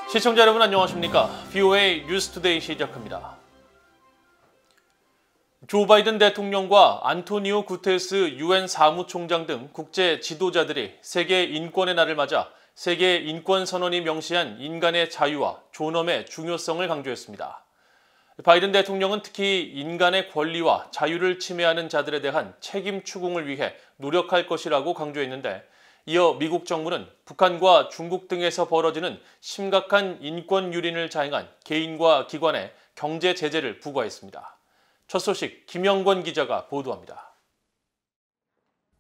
시청자 여러분 안녕하십니까? VOA 뉴스투데이 시작합니다. 조 바이든 대통령과 안토니오 구테르스 유엔 사무총장 등 국제 지도자들이 세계 인권의 날을 맞아 세계 인권 선언이 명시한 인간의 자유와 존엄의 중요성을 강조했습니다. 바이든 대통령은 특히 인간의 권리와 자유를 침해하는 자들에 대한 책임 추궁을 위해 노력할 것이라고 강조했는데, 이어 미국 정부는 북한과 중국 등에서 벌어지는 심각한 인권 유린을 자행한 개인과 기관에 경제 제재를 부과했습니다. 첫 소식 김영권 기자가 보도합니다.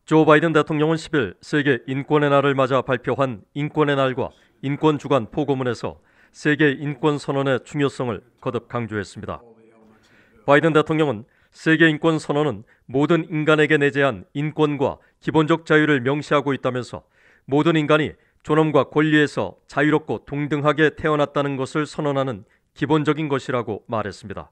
조 바이든 대통령은 10일 세계 인권의 날을 맞아 발표한 인권의 날과 인권 주간 포고문에서 세계 인권 선언의 중요성을 거듭 강조했습니다. 바이든 대통령은 세계 인권 선언은 모든 인간에게 내재한 인권과 기본적 자유를 명시하고 있다면서 모든 인간이 존엄과 권리에서 자유롭고 동등하게 태어났다는 것을 선언하는 기본적인 것이라고 말했습니다.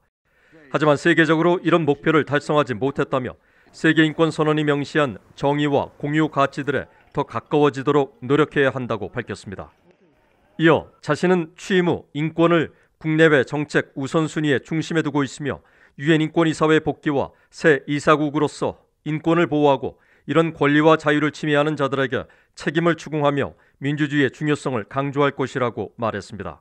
하지만 세계적으로 이런 목표를 달성하지 못했다며 세계 인권 선언이 명시한 정의와 공유 가치들에 더 가까워지도록 노력해야 한다고 밝혔습니다. 이어 자신은 취임 후 인권을 국내외 정책 우선순위의 중심에 두고 있으며 유엔 인권이사회 복귀와 새 이사국으로서 인권을 보호하고 이런 권리와 자유를 침해하는 자들에게 책임을 추궁하며 민주주의의 중요성을 강조할 것이라고 말했습니다.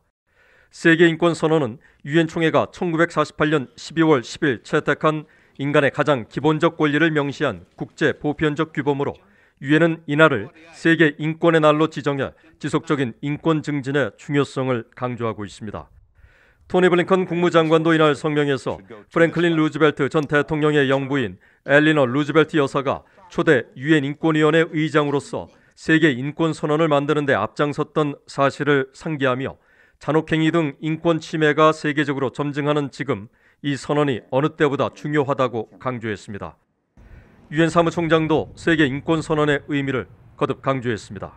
세계인권선언은 유엔 총회가 1948년 12월 10일 채택한 인간의 가장 기본적 권리를 명시한 국제 보편적 규범으로 유엔은 이날을 세계 인권의 날로 지정해 지속적인 인권 증진의 중요성을 강조하고 있습니다. 토니 블링컨 국무장관도 이날 성명에서 프랭클린 루즈벨트 전 대통령의 영부인 엘리너 루즈벨트 여사가 초대 유엔 인권위원회 의장으로서 세계 인권 선언을 만드는 데 앞장섰던 사실을 상기하며 잔혹행위 등 인권 침해가 세계적으로 점증하는 지금 이 선언이 어느 때보다 중요하다고 강조했습니다. 유엔 사무총장도 세계 인권 선언의 의미를 거듭 강조했습니다.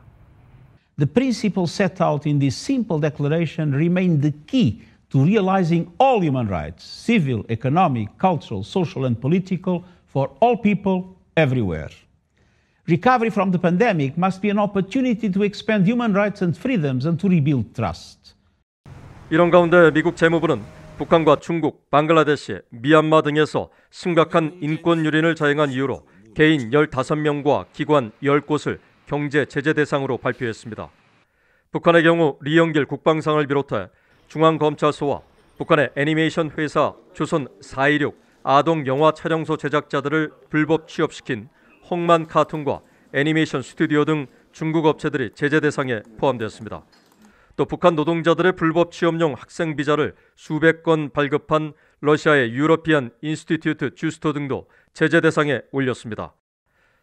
The principles set out in this simple declaration remain the key to realizing all human rights, civil, economic, cultural, social and political for all people everywhere. Recovery from the pandemic must be an opportunity to expand human rights and freedoms and to rebuild trust. 이런 가운데 미국 재무부는 북한과 중국, 방글라데시, 미얀마 등에서 심각한 인권 유린을 자행한 이유로 개인 15명과 기관 10곳을 경제 제재 대상으로 발표했습니다. 북한의 경우 리영길 국방상을 비롯해 중앙검찰소와 북한의 애니메이션 회사 조선 416 아동 영화 촬영소 제작자들을 불법 취업시킨 헝만 카툰과 애니메이션 스튜디오 등 중국 업체들이 제재 대상에 포함되었습니다. 또 북한 노동자들의 불법 취업용 학생 비자를 수백 건 발급한 러시아의 유러피안 인스티튜트 주스토 등도 제재 대상에 올렸습니다.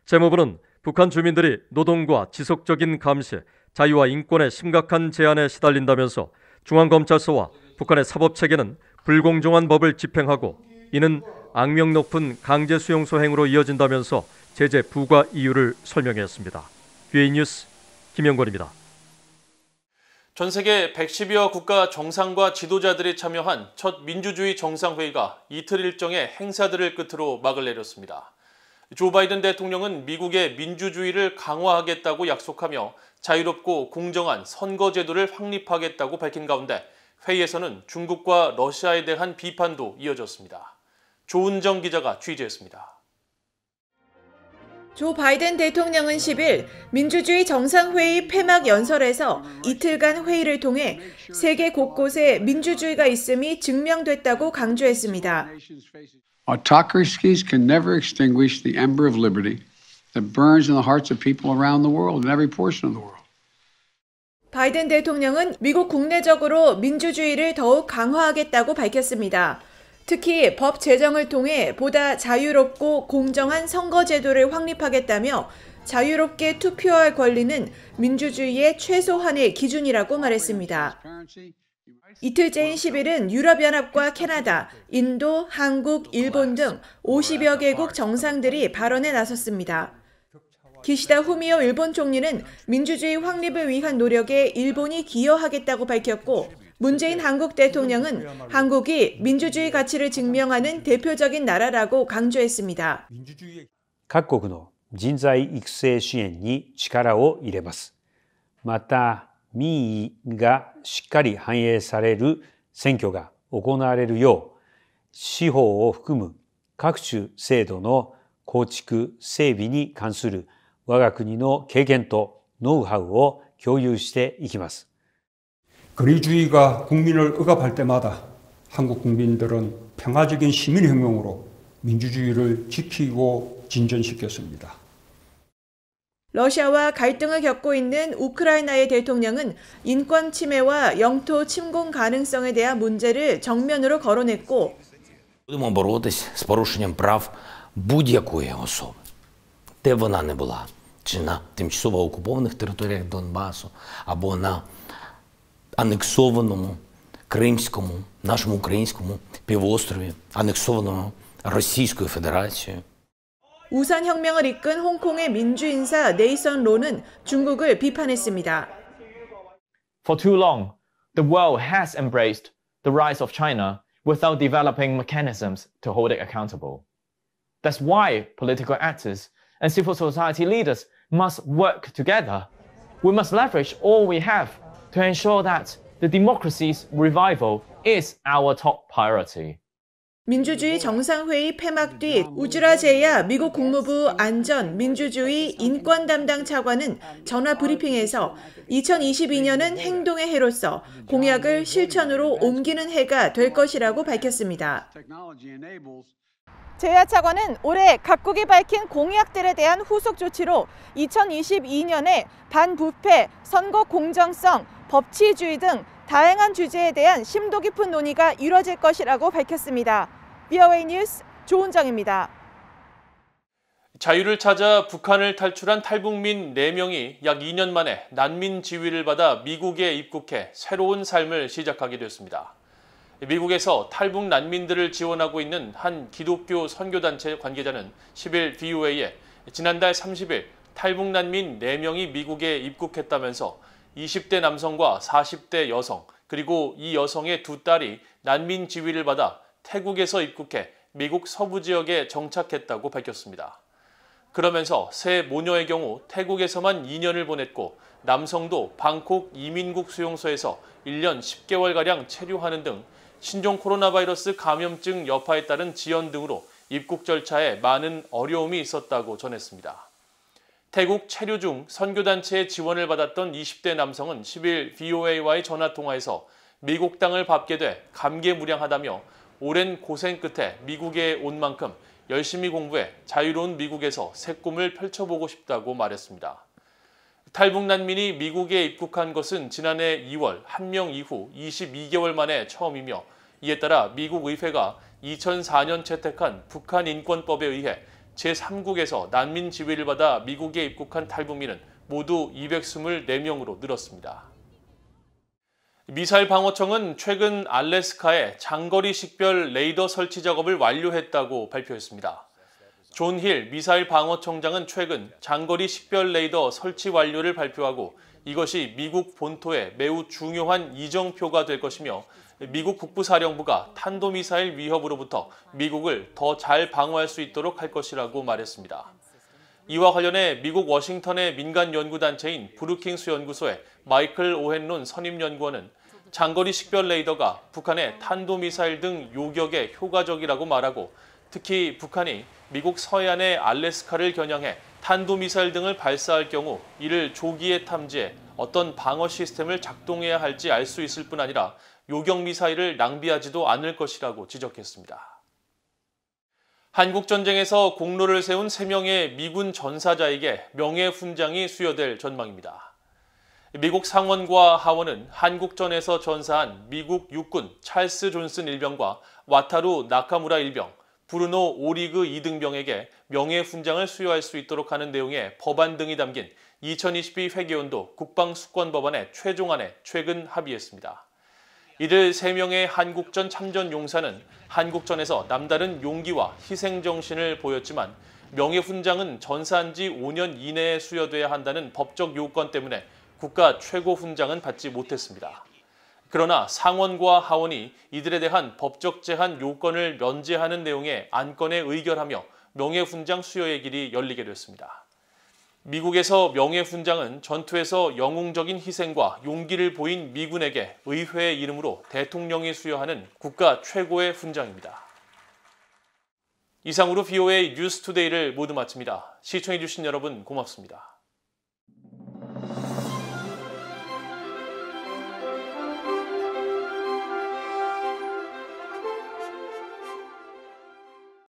재무부는 북한 주민들이 노동과 지속적인 감시, 자유와 인권의 심각한 제한에 시달린다면서 중앙검찰소와 북한의 사법체계는 불공정한 법을 집행하고 이는 악명 높은 강제 수용소 행위로 이어진다면서 제재 부과 이유를 설명했습니다. VOA 뉴스 김영권입니다. 전 세계 110여 국가 정상과 지도자들이 참여한 첫 민주주의 정상회의가 이틀 일정의 행사들을 끝으로 막을 내렸습니다. 조 바이든 대통령은 미국의 민주주의를 강화하겠다고 약속하며 자유롭고 공정한 선거제도를 확립하겠다고 밝힌 가운데 회의에서는 중국과 러시아에 대한 비판도 이어졌습니다. 조은정 기자가 취재했습니다. 조 바이든 대통령은 10일 민주주의 정상회의 폐막 연설에서 이틀간 회의를 통해 세계 곳곳에 민주주의가 있음이 증명됐다고 강조했습니다. Autocracies can never extinguish the ember of liberty that burns in the hearts of people around the world, in every portion of the world. 바이든 대통령은 미국 국내적으로 민주주의를 더욱 강화하겠다고 밝혔습니다. 특히 법 제정을 통해 보다 자유롭고 공정한 선거제도를 확립하겠다며 자유롭게 투표할 권리는 민주주의의 최소한의 기준이라고 말했습니다. 이틀째인 10일은 유럽연합과 캐나다, 인도, 한국, 일본 등 50여 개국 정상들이 발언에 나섰습니다. 기시다 후미오 일본 총리는 민주주의 확립을 위한 노력에 일본이 기여하겠다고 밝혔고, 문재인 한국 대통령은 한국이 민주주의 가치를 증명하는 대표적인 나라라고 강조했습니다. 各国の人材育成支援に力を入れます。また、民意がしっかり反映される選挙が行われるよう、司法を含む各種制度の構築・整備に関する我が国の経験とノウハウを共有していきます。 권위주의가 국민을 억압할 때마다 한국 국민들은 평화적인 시민혁명으로 민주주의를 지키고 진전시켰습니다. 러시아와 갈등을 겪고 있는 우크라이나의 대통령은 인권 침해와 영토 침공 가능성에 대한 문제를 정면으로 거론했고 Будемо боротись з порушенням прав будь-якої особи, де б вона не була, чи на тимчасово окупованих територіях Донбасу, або на анексованому Кримському, нашому українському півострові, анексованому Російською Федерацією. 우산혁명을 이끈 홍콩의 민주인사 네이선 로는 중국을 비판했습니다. For too long, the world has embraced the rise of China without developing mechanisms to hold it accountable. That's why political actors and civil society leaders must work together. We must leverage all we have to ensure that the democracy's revival is our top priority. 민주주의 정상회의 폐막 뒤 우즈라 제야 미국 국무부 안전, 민주주의, 인권 담당 차관은 전화 브리핑에서 2022년은 행동의 해로서 공약을 실천으로 옮기는 해가 될 것이라고 밝혔습니다. 제야 차관은 올해 각국이 밝힌 공약들에 대한 후속 조치로 2022년에 반부패, 선거 공정성, 법치주의 등 다양한 주제에 대한 심도 깊은 논의가 이뤄질 것이라고 밝혔습니다. VOA 뉴스 조은정입니다. 자유를 찾아 북한을 탈출한 탈북민 4명이 약 2년 만에 난민 지위를 받아 미국에 입국해 새로운 삶을 시작하게 됐습니다. 미국에서 탈북 난민들을 지원하고 있는 한 기독교 선교단체 관계자는 10일 VOA에 지난달 30일 탈북 난민 4명이 미국에 입국했다면서 20대 남성과 40대 여성, 그리고 이 여성의 2딸이 난민 지위를 받아 태국에서 입국해 미국 서부 지역에 정착했다고 밝혔습니다. 그러면서 세 모녀의 경우 태국에서만 2년을 보냈고 남성도 방콕 이민국 수용소에서 1년 10개월가량 체류하는 등 신종 코로나 바이러스 감염증 여파에 따른 지연 등으로 입국 절차에 많은 어려움이 있었다고 전했습니다. 태국 체류 중 선교단체의 지원을 받았던 20대 남성은 10일 VOA와의 전화통화에서 미국 땅을 밟게 돼 감개무량하다며 오랜 고생 끝에 미국에 온 만큼 열심히 공부해 자유로운 미국에서 새 꿈을 펼쳐보고 싶다고 말했습니다. 탈북 난민이 미국에 입국한 것은 지난해 2월 한 명 이후 22개월 만에 처음이며 이에 따라 미국 의회가 2004년 채택한 북한 인권법에 의해 제3국에서 난민 지위를 받아 미국에 입국한 탈북민은 모두 224명으로 늘었습니다. 미사일 방어청은 최근 알래스카에 장거리 식별 레이더 설치 작업을 완료했다고 발표했습니다. 존 힐 미사일 방어청장은 최근 장거리 식별 레이더 설치 완료를 발표하고 이것이 미국 본토에 매우 중요한 이정표가 될 것이며 미국 북부사령부가 탄도미사일 위협으로부터 미국을 더 잘 방어할 수 있도록 할 것이라고 말했습니다. 이와 관련해 미국 워싱턴의 민간 연구단체인 브루킹스 연구소의 마이클 오헨론 선임연구원은 장거리 식별 레이더가 북한의 탄도미사일 등 요격에 효과적이라고 말하고 특히 북한이 미국 서해안의 알래스카를 겨냥해 탄도미사일 등을 발사할 경우 이를 조기에 탐지해 어떤 방어 시스템을 작동해야 할지 알 수 있을 뿐 아니라 요격미사일을 낭비하지도 않을 것이라고 지적했습니다. 한국전쟁에서 공로를 세운 3명의 미군 전사자에게 명예훈장이 수여될 전망입니다. 미국 상원과 하원은 한국전에서 전사한 미국 육군 찰스 존슨 일병과 와타루 나카무라 일병, 브루노 오리그 2등병에게 명예훈장을 수여할 수 있도록 하는 내용의 법안 등이 담긴 2022 회계연도 국방수권법안의 최종안에 최근 합의했습니다. 이들 3명의 한국전 참전 용사는 한국전에서 남다른 용기와 희생정신을 보였지만 명예훈장은 전사한 지 5년 이내에 수여돼야 한다는 법적 요건 때문에 국가 최고훈장은 받지 못했습니다. 그러나 상원과 하원이 이들에 대한 법적 제한 요건을 면제하는 내용의 안건에 의결하며 명예훈장 수여의 길이 열리게 됐습니다. 미국에서 명예훈장은 전투에서 영웅적인 희생과 용기를 보인 미군에게 의회의 이름으로 대통령이 수여하는 국가 최고의 훈장입니다. 이상으로 VOA 뉴스투데이를 모두 마칩니다. 시청해주신 여러분 고맙습니다.